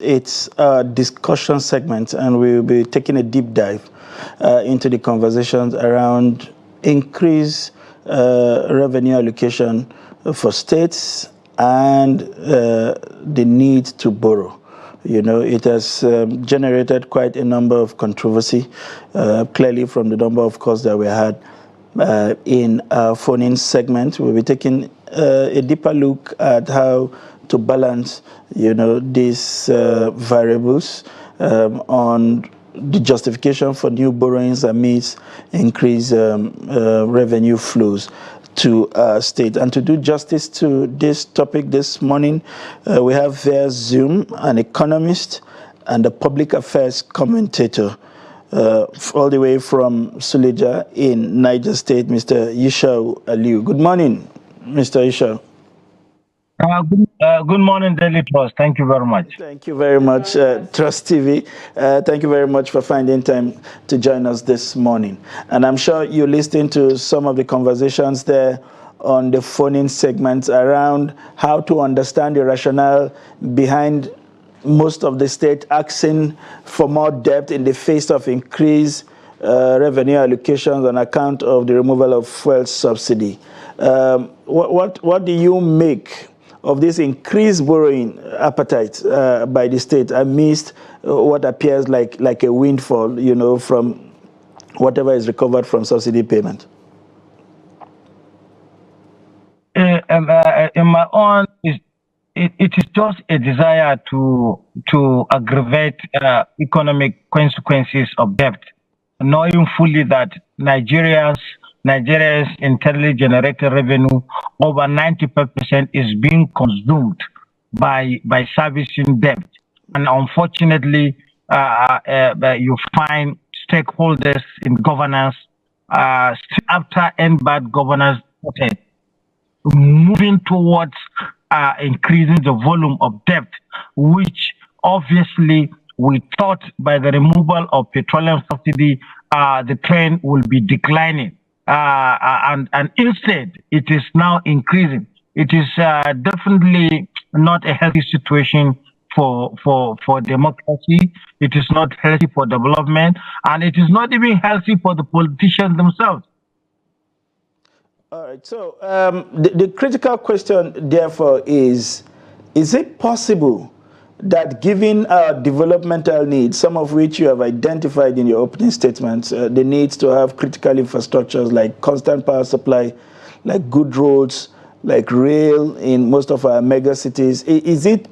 It's a discussion segment, and we'll be taking a deep dive into the conversations around increased revenue allocation for states and the need to borrow. You know, it has generated quite a number of controversy, clearly from the number of calls that we had in our phone-in segment. We'll be taking a deeper look at how to balance, you know, these variables on the justification for new borrowings amidst increased revenue flows to state. And to do justice to this topic this morning, we have via Zoom an economist and a public affairs commentator all the way from Suleja in Niger State, Mr. Yusha'u. Good morning, Mr. Yusha'u. Good morning, Daily Trust. Thank you very much. Thank you very much, Trust TV. Thank you very much for finding time to join us this morning. And I'm sure you listened to some of the conversations there on the phone-in segments around how to understand the rationale behind most of the state asking for more debt in the face of increased revenue allocations on account of the removal of fuel subsidy. What do you make of this increased borrowing appetite by the state amidst what appears like a windfall, you know, from whatever is recovered from subsidy payment? In my own, it is just a desire to aggravate economic consequences of debt, knowing fully that Nigeria's internally generated revenue, over 95% is being consumed by servicing debt. And unfortunately, you find stakeholders in governance, after bad governance, moving towards increasing the volume of debt, which obviously we thought by the removal of petroleum subsidy, the trend will be declining. And instead, it is now increasing. It is definitely not a healthy situation for democracy. It is not healthy for development, and it is not even healthy for the politicians themselves. All right. So the critical question, therefore, is it possible that given our developmental needs, some of which you have identified in your opening statements, the needs to have critical infrastructures like constant power supply, like good roads, like rail in most of our mega cities, is it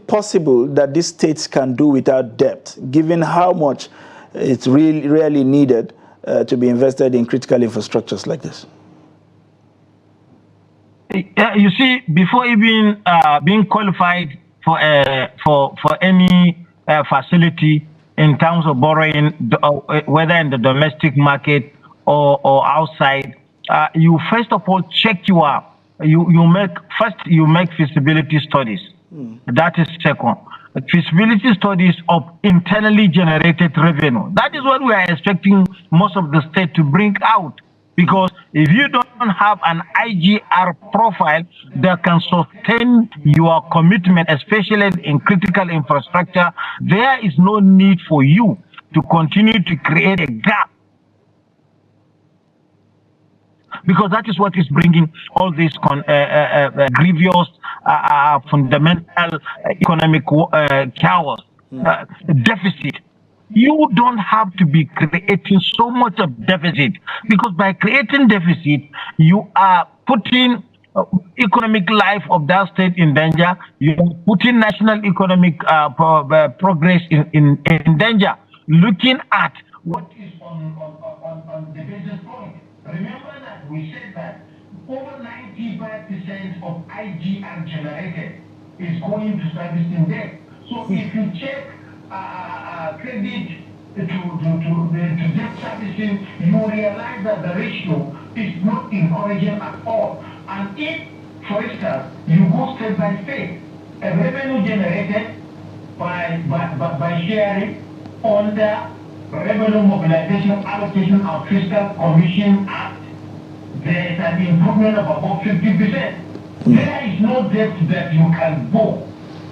possible that these states can do without debt, given how much it's really needed to be invested in critical infrastructures like this? You see, before even being qualified for any facility in terms of borrowing, whether in the domestic market or outside, you first of all check you make feasibility studies. That is second. Feasibility studies of internally generated revenue. That is what we are expecting most of the state to bring out. Because if you don't have an IGR profile that can sustain your commitment, especially in critical infrastructure, there is no need for you to continue to create a gap. Because that is what is bringing all this grievous, fundamental economic chaos, deficit. You don't have to be creating so much of deficit, because by creating deficit, you are putting economic life of that state in danger. You are putting national economic progress in danger. Looking at what is on the business point. Remember that we said that over 95% of IGR generated is going to servicing debt. So if you check credit to debt servicing, you realize that the ratio is not encouraging at all. And if, for instance, you go step by step, a revenue generated by sharing under Revenue Mobilization, Allocation and Fiscal Commission Act, there is an improvement of about 50%. There is no debt that you can go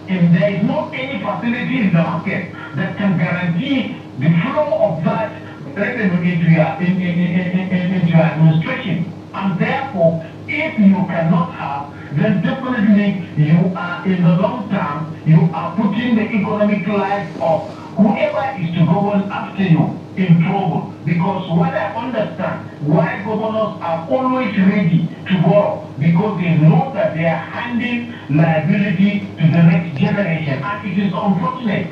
if there is no any facility in the market that can guarantee the flow of that revenue into your administration, and therefore, if you cannot have, then definitely you are in the long term, you are putting the economic life of whoever is to govern after you in trouble. Because what I understand, why governors are always ready to borrow, because they know that they are handing liability to the next generation. And it is unfortunate.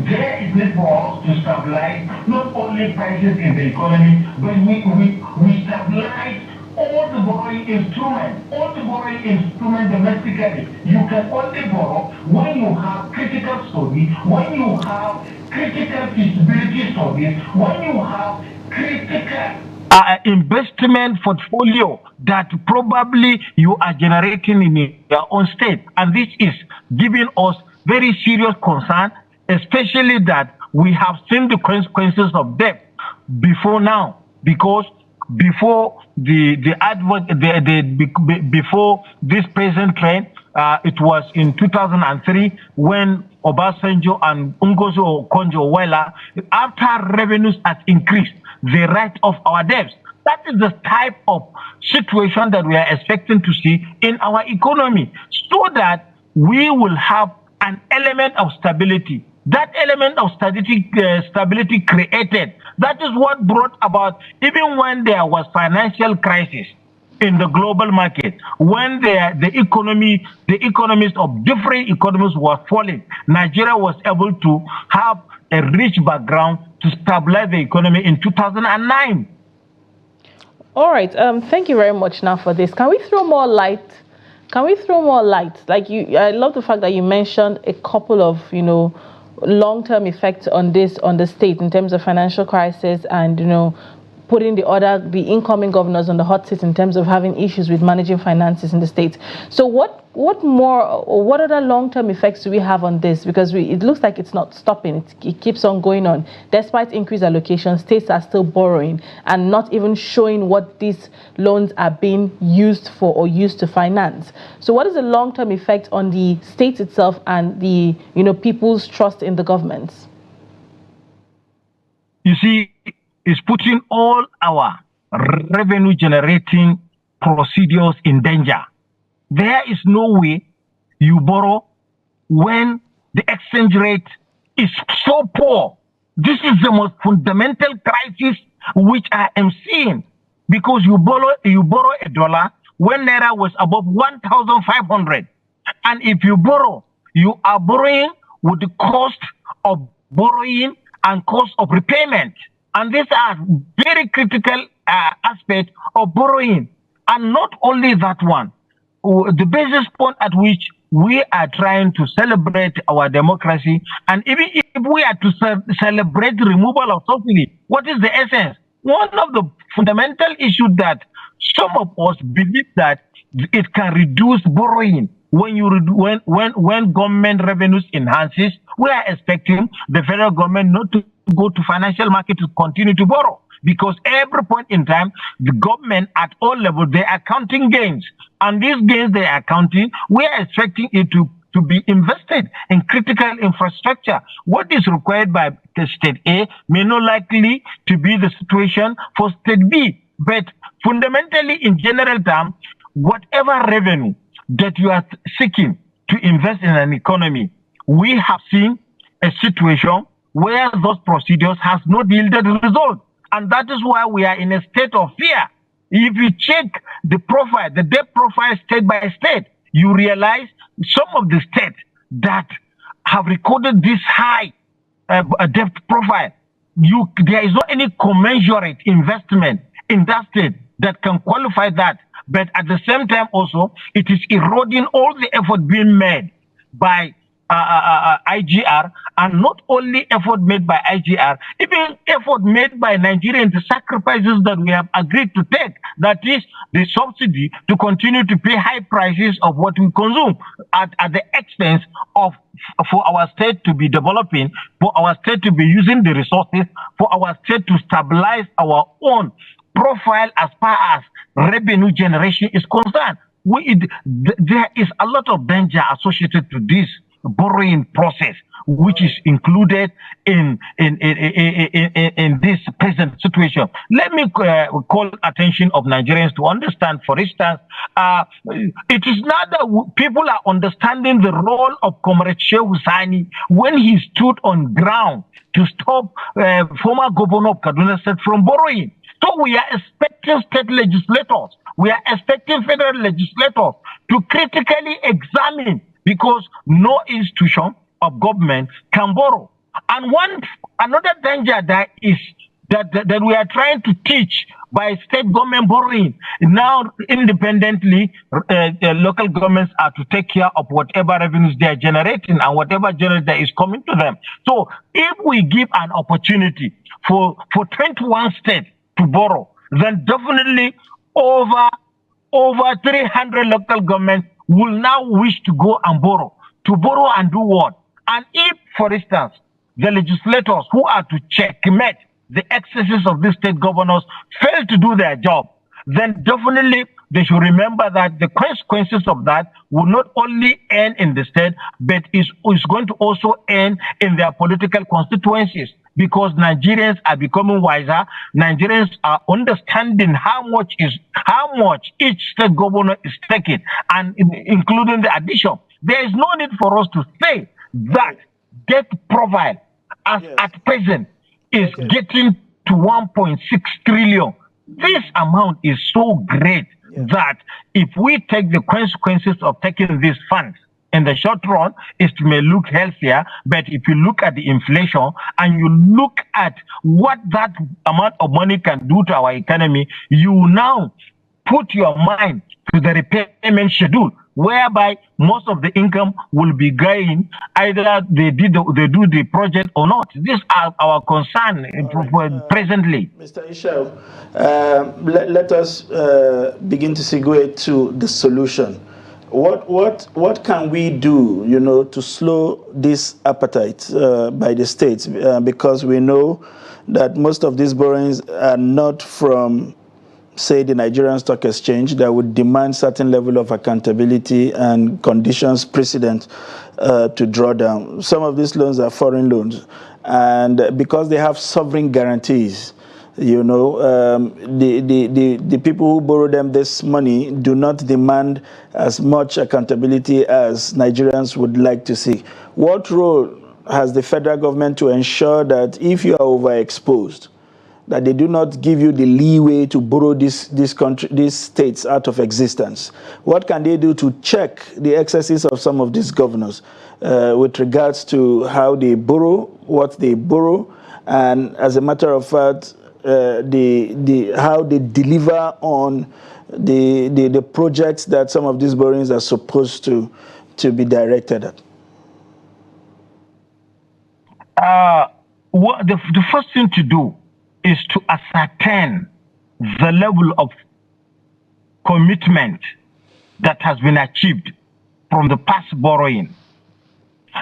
There is need for us to stabilize not only prices in the economy, but we stabilize all the borrowing instruments domestically. You can only borrow when you have critical studies, when you have critical feasibility studies, when you have critical investment portfolio that probably you are generating in your own state. And this is giving us very serious concern, especially that we have seen the consequences of debt before now, because before before this present trend, it was in 2003 when Obasanjo and Ngozi Okonjo-Iweala, after revenues had increased, they write off our debts. That is the type of situation that we are expecting to see in our economy, so that we will have an element of stability. That element of stability created, that is what brought about, even when there was financial crisis in the global market, when the economies of different economies were falling, Nigeria was able to have a rich background to stabilize the economy in 2009. All right. Thank you very much now for this. Can we throw more light? Like I love the fact that you mentioned a couple of, long-term effects on the state in terms of financial crisis, and putting the incoming governors on the hot seat in terms of having issues with managing finances in the state. So what more, or what other long-term effects do we have on this? Because it looks like it's not stopping. It keeps on going on. Despite increased allocation, states are still borrowing and not even showing what these loans are being used for or used to finance. So what is the long-term effect on the state itself and the people's trust in the governments? You see, it's putting all our revenue generating procedures in danger. There is no way you borrow when the exchange rate is so poor. This is the most fundamental crisis which I am seeing, because you borrow $1 when Naira was above 1,500. And if you borrow, you are borrowing with the cost of borrowing and cost of repayment. And these are very critical aspects of borrowing. And not only that one, the basis point at which we are trying to celebrate our democracy, and even if we are to celebrate the removal of subsidy, what is the essence? One of the fundamental issues that some of us believe that it can reduce borrowing. When government revenues enhances, we are expecting the federal government not to go to financial market to continue to borrow, because every point in time, the government at all levels, they are counting gains, and these gains they are counting, we are expecting it to be invested in critical infrastructure. What is required by the state A may not likely to be the situation for state B, but fundamentally, in general terms, whatever revenue that you are seeking to invest in an economy, we have seen a situation where those procedures has not yielded result. And that is why we are in a state of fear. If you check the profile, the debt profile state by state, you realize some of the states that have recorded this high debt profile, there is not any commensurate investment in that state that can qualify that. But at the same time also, it is eroding all the effort being made by IGR, and not only effort made by IGR, even effort made by Nigerians, the sacrifices that we have agreed to take, that is the subsidy to continue to pay high prices of what we consume at the expense of, for our state to be developing, for our state to be using the resources, for our state to stabilize our own profile as far as revenue generation is concerned. There is a lot of danger associated to this borrowing process, which is included in this present situation. Let me call attention of Nigerians to understand, for instance, it is not that people are understanding the role of Comrade Shehu Sani when he stood on ground to stop former governor of Kaduna State from borrowing. So we are expecting state legislators, we are expecting federal legislators to critically examine, because no institution of government can borrow. And another danger that is that we are trying to teach by state government borrowing. Now, independently, local governments are to take care of whatever revenues they are generating and whatever that is coming to them. So if we give an opportunity for 21 states to borrow, then definitely over 300 local governments will now wish to go and borrow. To borrow and do what? And if, for instance, the legislators who are to checkmate the excesses of these state governors fail to do their job, then definitely they should remember that the consequences of that will not only end in the state, but is going to also end in their political constituencies, because Nigerians are becoming wiser. Nigerians are understanding how much each state governor is taking, and including the addition. There is no need for us to say that debt profile as at present is getting to 1.6 trillion. This amount is so great that if we take the consequences of taking these funds in the short run, it may look healthier, but if you look at the inflation and you look at what that amount of money can do to our economy, you now put your mind to the repayment schedule, whereby most of the income will be going either they do the project or not. These are our concern presently. Mr. Yusha'u, let us begin to segue to the solution. What can we do, to slow this appetite by the states? Because we know that most of these borrowings are not from, say, the Nigerian Stock Exchange, that would demand certain level of accountability and conditions precedent to draw down. Some of these loans are foreign loans, and because they have sovereign guarantees, the people who borrow them this money do not demand as much accountability as Nigerians would like to see. What role has the federal government to ensure that if you are overexposed, that they do not give you the leeway to borrow these states out of existence? What can they do to check the excesses of some of these governors with regards to how they borrow, what they borrow, and as a matter of fact, how they deliver on the projects that some of these borrowings are supposed to be directed at? The first thing to do is to ascertain the level of commitment that has been achieved from the past borrowing.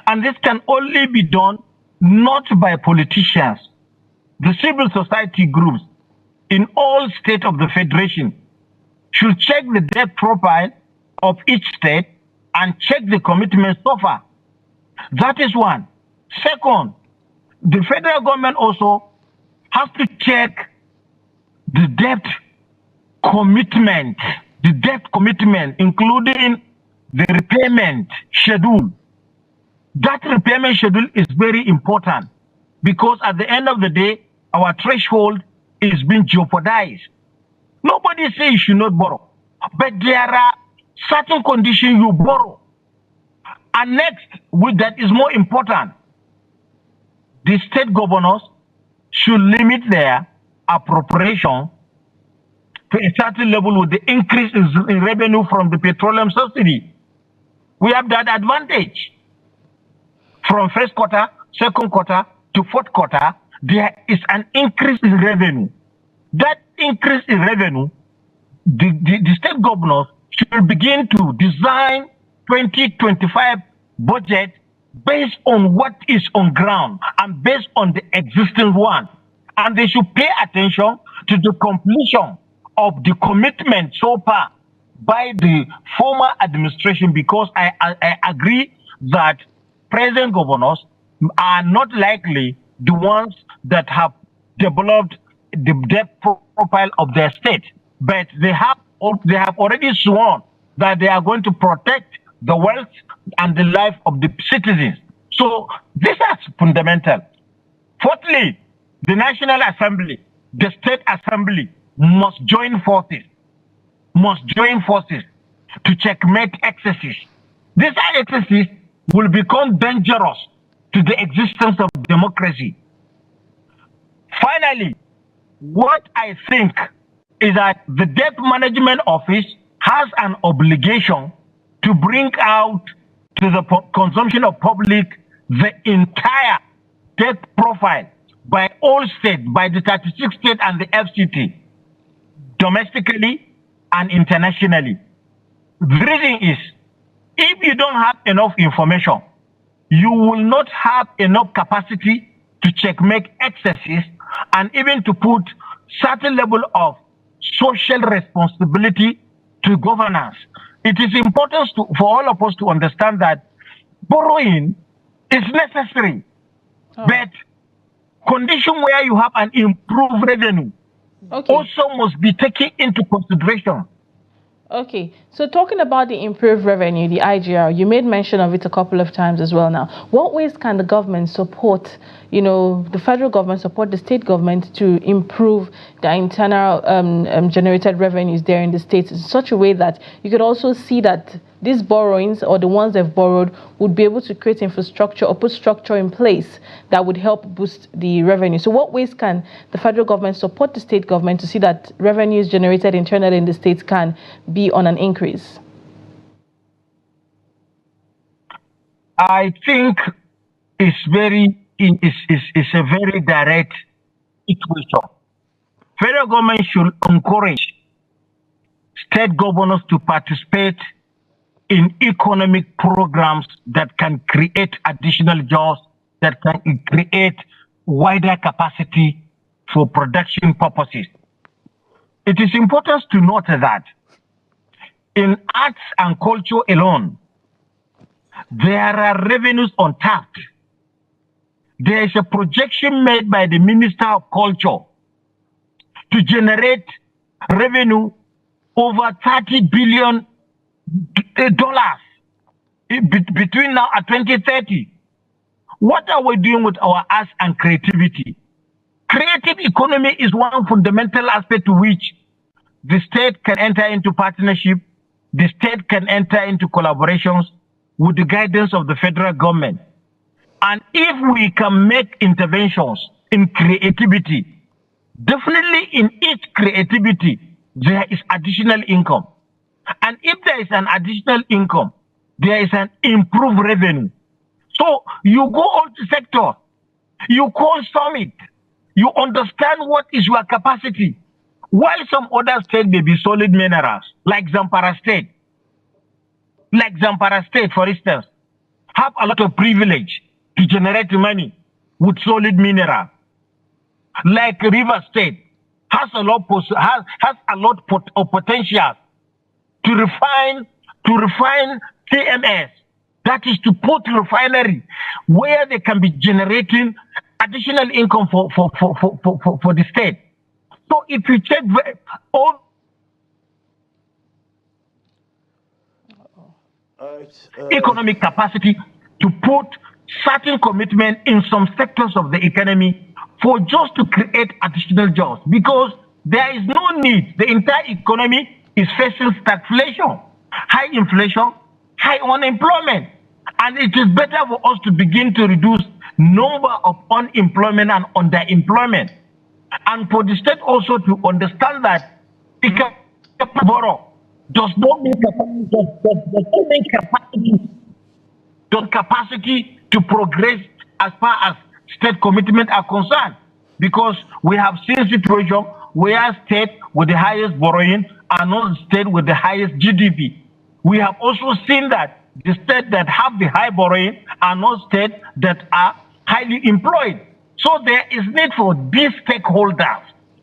And this can only be done not by politicians. The civil society groups in all states of the Federation should check the debt profile of each state and check the commitments so far. That is one. Second, the federal government also has to check the debt commitment, including the repayment schedule. That repayment schedule is very important, because at the end of the day, our threshold is being jeopardized. Nobody says you should not borrow, but there are certain conditions you borrow. And next, with that is more important, the state governors should limit their appropriation to a certain level with the increase in revenue from the petroleum subsidy. We have that advantage. From first quarter, second quarter to fourth quarter, there is an increase in revenue. That increase in revenue, the state governors should begin to design 2025 budget based on what is on ground and based on the existing one. And they should pay attention to the completion of the commitment so far by the former administration, because I agree that present governors are not likely the ones that have developed the debt profile of their state, but they have already sworn that they are going to protect the wealth and the life of the citizens. So this is fundamental. Fourthly, the National Assembly, the State Assembly must join forces to checkmate excesses. These excesses will become dangerous to the existence of democracy. Finally, what I think is that the Debt Management Office has an obligation to bring out to the consumption of public the entire debt profile by all states, by the 36 states and the FCT, domestically and internationally. The reason is, if you don't have enough information, you will not have enough capacity to checkmate excesses and even to put certain level of social responsibility to governance. It is important for all of us to understand that borrowing is necessary, but condition where you have an improved revenue also must be taken into consideration. Okay, so talking about the improved revenue, the IGR, you made mention of it a couple of times as well now. What ways can the government support, the federal government support the state government to improve the internal generated revenues there in the states in such a way that you could also see that these borrowings or the ones they've borrowed would be able to create infrastructure or put structure in place that would help boost the revenue? So what ways can the federal government support the state government to see that revenues generated internally in the states can be on an increase? I think it's a very direct situation. Federal government should encourage state governors to participate in economic programs that can create additional jobs, that can create wider capacity for production purposes. It is important to note that in arts and culture alone, there are revenues untapped. There is a projection made by the Minister of Culture to generate revenue over $30 billion between now and 2030. What are we doing with our arts and creativity? Creative economy is one fundamental aspect to which the state can enter into partnership, the state can enter into collaborations with the guidance of the federal government. And if we can make interventions in creativity, definitely in each creativity, there is additional income. And if there is an additional income, there is an improved revenue. So you go on to sector, you call summit, you understand what is your capacity. While some other states may be solid minerals, like Zamfara State, for instance, have a lot of privilege to generate money with solid mineral. Like River State has a lot of potential to refine TMS, that is to put refinery where they can be generating additional income for the state. So if you check all economic capacity to put certain commitment in some sectors of the economy for just to create additional jobs, because there is no need. The entire economy is facing stagflation, high inflation, high unemployment. And it is better for us to begin to reduce number of unemployment and underemployment. And for the state also to understand that it can borrow does not mean capacity to progress as far as state commitment are concerned. Because we have seen situations where state with the highest borrowing are not state with the highest GDP. We have also seen that the states that have the high borrowing are not states that are highly employed. So there is need for these stakeholders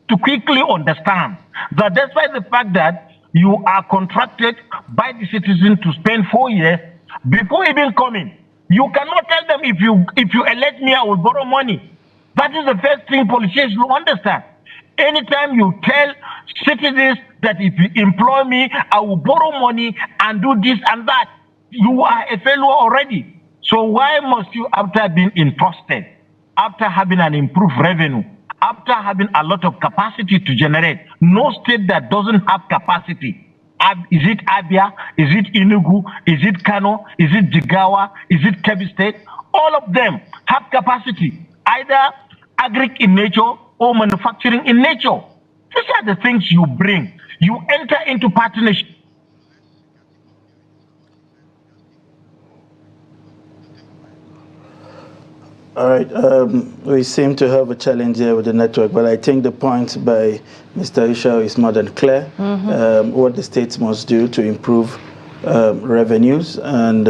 to quickly understand that despite the fact that you are contracted by the citizen to spend 4 years, before even coming, You cannot tell them if you elect me, I will borrow money. That is the first thing politicians will understand. Anytime you tell citizens that if you employ me, I will borrow money and do this and that, you are a failure already. So why must you, after being entrusted, after having an improved revenue, after having a lot of capacity to generate, no state that doesn't have capacity, is it Abia, is it Enugu, is it Kano, is it Jigawa, is it Kebbi State? All of them have capacity, either agric in nature or manufacturing in nature. These are the things you bring. You enter into partnership. All right, we seem to have a challenge here with the network, but I think the point by Mr. Yusha'u is more than clear. What the states must do to improve revenues and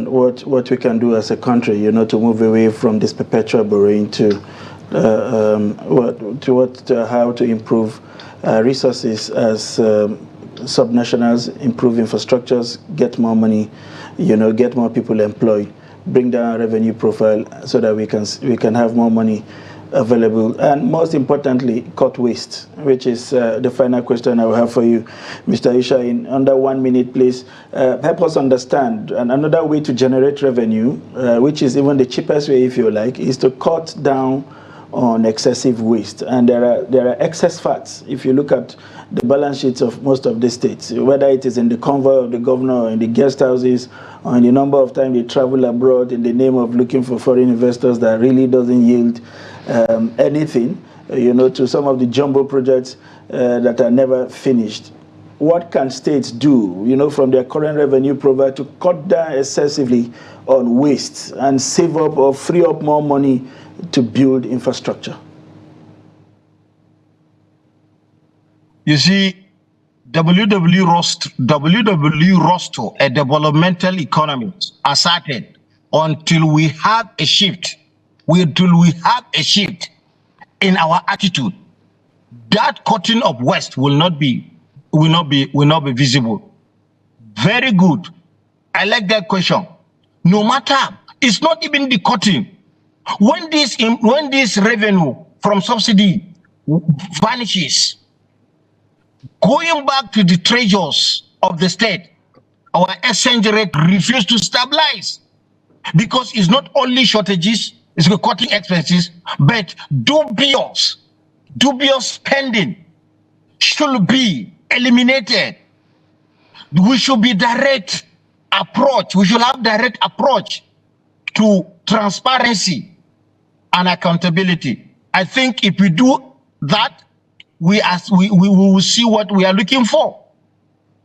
what we can do as a country, to move away from this perpetual borrowing to how to improve resources as subnationals, improve infrastructures, get more money, get more people employed, bring down revenue profile so that we can have more money available, and most importantly, cut waste, which is the final question I will have for you, Mr. Yusha'u. In under 1 minute, please help us understand. And another way to generate revenue, which is even the cheapest way, if you like, is to cut down on excessive waste. And there are excess fats. If you look at the balance sheets of most of the states, whether it is in the convoy of the governor or in the guest houses, or in the number of times they travel abroad in the name of looking for foreign investors that really doesn't yield anything, to some of the jumbo projects that are never finished. What can states do, from their current revenue profile to cut down excessively on waste and save up or free up more money to build infrastructure? You see, W.W. Rostow, a developmental economist, asserted, until we have a shift in our attitude, that cutting of waste will not be visible. Very good. I like that question. No matter, it's not even the cutting. When this revenue from subsidy vanishes, going back to the treasures of the state, our exchange rate refused to stabilize, because it's not only shortages, it's cutting expenses, but dubious spending should be eliminated. We should be direct approach. We should have direct approach to transparency and accountability. I think if we do that, we will see what we are looking for.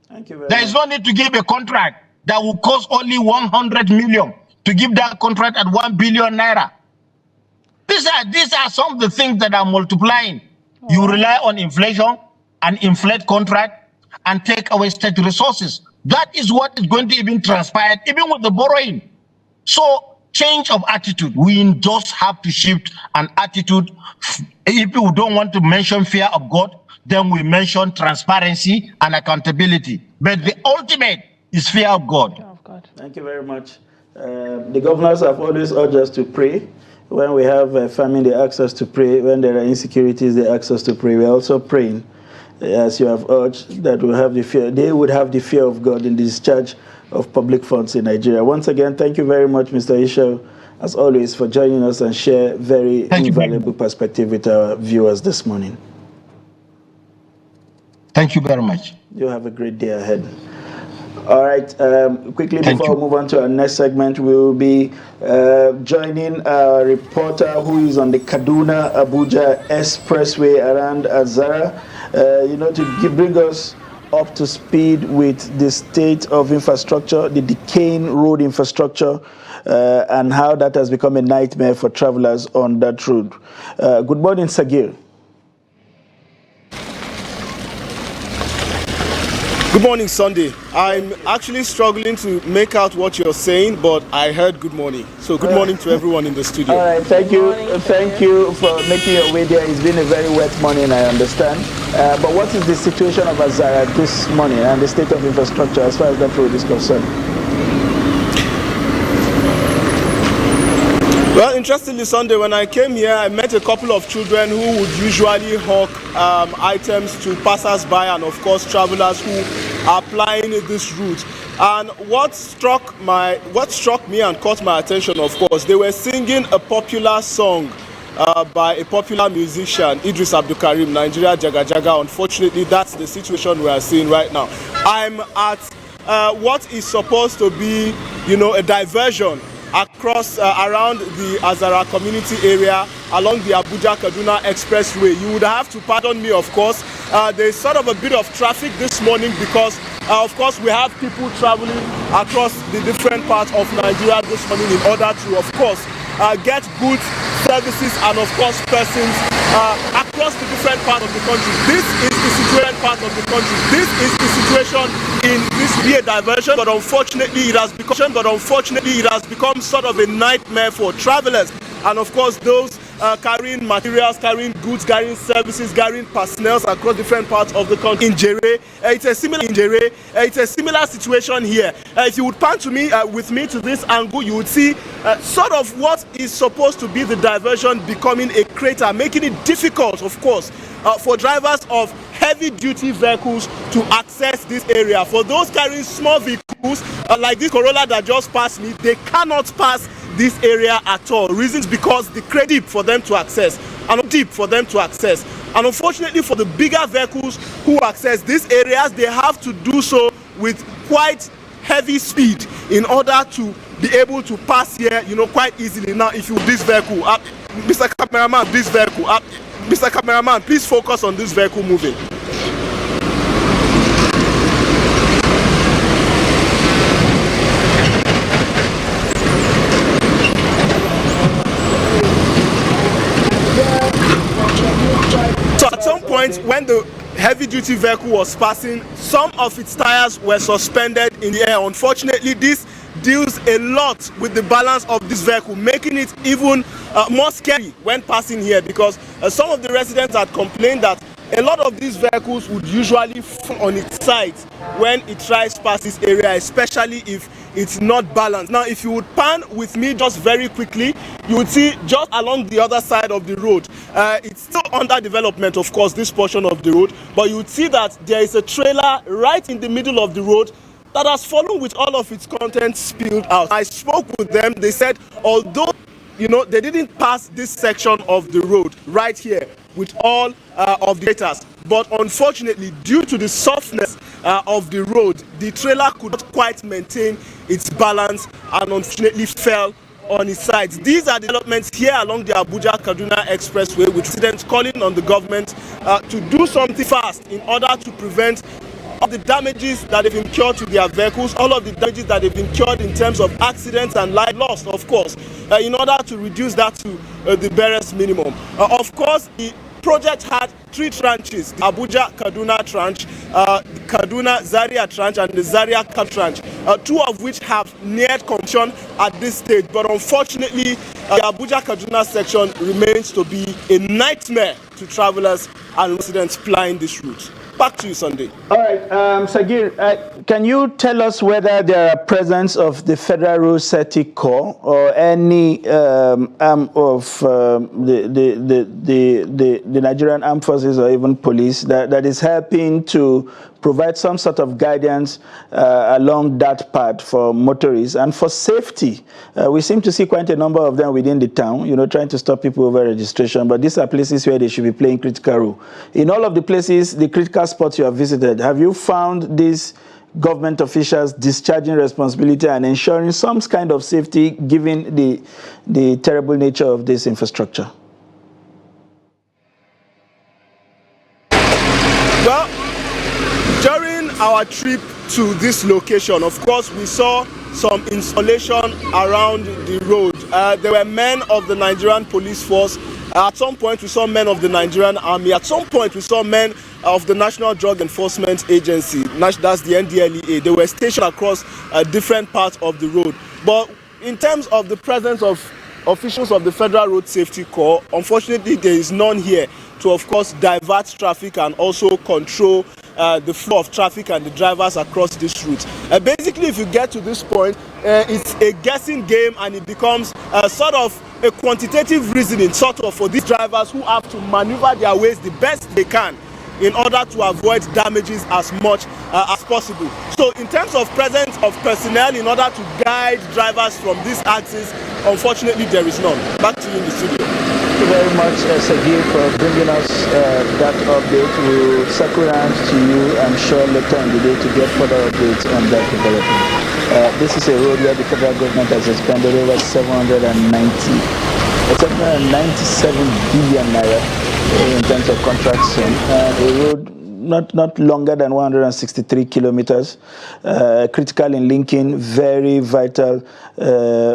Thank you very There is no need to give a contract that will cost only 100 million to give that contract at 1 billion naira. These are some of the things that are multiplying. You rely on inflation and inflate contract and take away state resources. That is what is going to even transpire, even with the borrowing. So change of attitude. We just have to shift an attitude. If you don't want to mention fear of God, then we mention transparency and accountability. But the ultimate is fear of God. Fear of God. Thank you very much. The governors have always urged us to pray. When we have famine, they ask us to pray. When there are insecurities, they ask us to pray. We are also praying, as you have urged, that we have the fear. They would have the fear of God in the discharge of public funds in Nigeria. Once again, thank you very much, Mr. Yusha'u, as always, for joining us and share very invaluable perspective with our viewers this morning. Thank you very much. You have a great day ahead. All right, quickly before we move on to our next segment, we will be joining a reporter who is on the Kaduna-Abuja Expressway around Azara, to bring us up to speed with the state of infrastructure, the decaying road infrastructure, and how that has become a nightmare for travelers on that road. Good morning, Sagir. Good morning, Sunday. I'm actually struggling to make out what you're saying, but I heard good morning. So good morning to everyone in the studio. All right, thank you. Thank you for making your way there. It's been a very wet morning, I understand. But what is the situation of Azara this morning and the state of infrastructure as far as that road is concerned? Well, interestingly, Sunday, when I came here, I met a couple of children who would usually hawk items to passers-by and, of course, travelers who are applying this route. And what struck me and caught my attention, of course, they were singing a popular song by a popular musician, Idris Abdulkarim, Nigeria Jaga Jaga. Unfortunately, that's the situation we are seeing right now. I'm at what is supposed to be, a diversion across around the Azara community area along the Abuja-Kaduna Expressway. You would have to pardon me, of course. There's sort of a bit of traffic this morning because, of course, we have people traveling across the different parts of Nigeria this morning in order to, of course, get goods, services, and, of course, persons across the different parts of the country. This is the situation part of the country. This is the situation in this be a diversion, but unfortunately it has become sort of a nightmare for travelers and, of course, those carrying materials, carrying goods, carrying services, carrying personnel across different parts of the country. In Jere, it's a similar situation here. If you would pan to me with me to this angle, you would see sort of what is supposed to be the diversion becoming a crater, making it difficult, of course, for drivers of heavy-duty vehicles to access this area. For those carrying small vehicles like this Corolla that just passed me, they cannot pass this area at all. Reasons because the crate deep for them to access, and unfortunately for the bigger vehicles who access these areas, they have to do so with quite heavy speed in order to be able to pass here, quite easily. Now, if you this vehicle up, Mr. Cameraman, this vehicle up, Mr. Cameraman, please focus on this vehicle moving. When the heavy-duty vehicle was passing, some of its tires were suspended in the air. Unfortunately, this deals a lot with the balance of this vehicle, making it even more scary when passing here, because some of the residents had complained that a lot of these vehicles would usually fall on its side when it tries past this area, especially if it's not balanced. Now, if you would pan with me just very quickly, you would see just along the other side of the road, it's still under development, of course, this portion of the road, but you would see that there is a trailer right in the middle of the road that has fallen with all of its contents spilled out. I spoke with them. They said although they didn't pass this section of the road right here with all of the gators, but unfortunately, due to the softness of the road, the trailer could not quite maintain its balance and unfortunately fell on its sides. These are developments here along the Abuja-Kaduna Expressway, with residents calling on the government to do something fast in order to prevent all the damages that they've incurred to their vehicles, all of the damages that they've incurred in terms of accidents and life lost, of course, in order to reduce that to the barest minimum. Of course, the project had 3 tranches: the Abuja-Kaduna tranche, the Kaduna-Zaria tranche, and the Zaria-Kap tranche, 2 of which have neared completion at this stage. But unfortunately, the Abuja-Kaduna section remains to be a nightmare to travelers and residents plying this route. Back to you, Sunday. All right, Sagir, can you tell us whether there are presence of the Federal Road Safety Corps or any arm of the Nigerian Armed Forces or even police that is helping to provide some sort of guidance along that path for motorists and for safety? We seem to see quite a number of them within the town, trying to stop people over registration, but these are places where they should be playing critical role. In all of the places, the critical spots you have visited, have you found these government officials discharging responsibility and ensuring some kind of safety given the terrible nature of this infrastructure? Well, during our trip to this location, of course, we saw some installation around the road. There were men of the Nigerian police force. At some point, we saw men of the Nigerian army. At some point, we saw men of the National Drug Enforcement Agency. That's the NDLEA. They were stationed across different parts of the road. But in terms of the presence of officials of the Federal Road Safety Corps, unfortunately, there is none here to, of course, divert traffic and also control the flow of traffic and the drivers across this route. Basically, if you get to this point, it's a guessing game, and it becomes sort of a quantitative reasoning sort of for these drivers who have to maneuver their ways the best they can in order to avoid damages as much as possible. So in terms of presence of personnel in order to guide drivers from this axis, unfortunately there is none. Back to you in the studio. Thank you very much, Sergey, for bringing us that update. We'll circle around to you, I'm sure, later in the day to get further updates on that development. This is a road where the federal government has expended over 797 billion naira in terms of contracts, and a road not longer than 163 kilometers, critical in linking very vital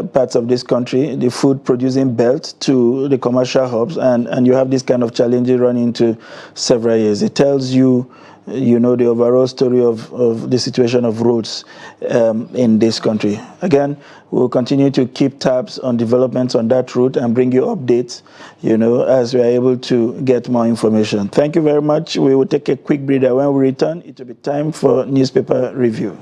parts of this country, the food producing belt to the commercial hubs, and you have this kind of challenges running into several years. It tells you, you know, the overall story of the situation of roads in this country. Again, we'll continue to keep tabs on developments on that route and bring you updates, you know, as we are able to get more information. Thank you very much. We will take a quick breather. When we return, it will be time for newspaper review.